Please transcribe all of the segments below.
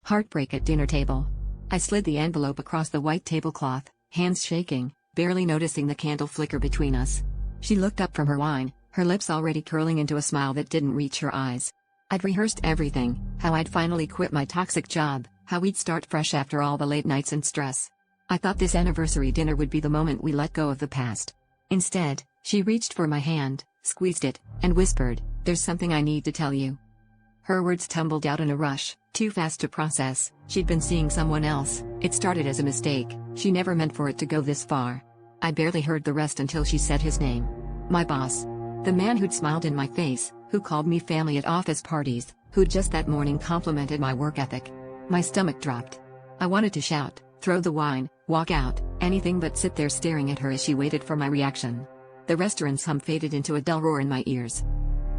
Heartbreak at dinner table. I slid the envelope across the white tablecloth, hands shaking, barely noticing the candle flicker between us. She looked up from her wine, her lips already curling into a smile that didn't reach her eyes. I'd rehearsed everything, how I'd finally quit my toxic job, how we'd start fresh after all the late nights and stress. I thought this anniversary dinner would be the moment we let go of the past. Instead, she reached for my hand, squeezed it, and whispered, "There's something I need to tell you." Her words tumbled out in a rush, too fast to process. She'd been seeing someone else. It started as a mistake. She never meant for it to go this far. I barely heard the rest until she said his name. My boss. The man who'd smiled in my face, who called me family at office parties, who'd just that morning complimented my work ethic. My stomach dropped. I wanted to shout, throw the wine, walk out, anything but sit there staring at her as she waited for my reaction. The restaurant's hum faded into a dull roar in my ears.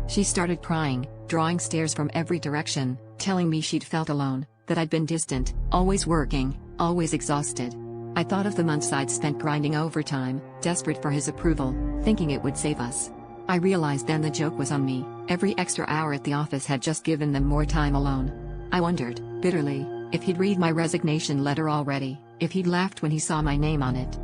She started crying, drawing stares from every direction, telling me she'd felt alone, that I'd been distant, always working, always exhausted. I thought of the months I'd spent grinding overtime, desperate for his approval, thinking it would save us. I realized then the joke was on me. Every extra hour at the office had just given them more time alone. I wondered, bitterly, if he'd read my resignation letter already, if he'd laughed when he saw my name on it.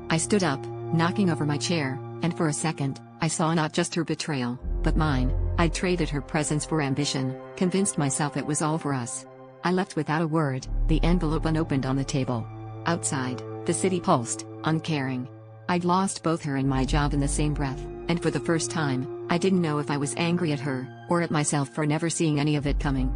I stood up, knocking over my chair, and for a second, I saw not just her betrayal, but mine. I'd traded her presence for ambition, convinced myself it was all for us. I left without a word, the envelope unopened on the table. Outside, the city pulsed, uncaring. I'd lost both her and my job in the same breath, and for the first time, I didn't know if I was angry at her, or at myself for never seeing any of it coming.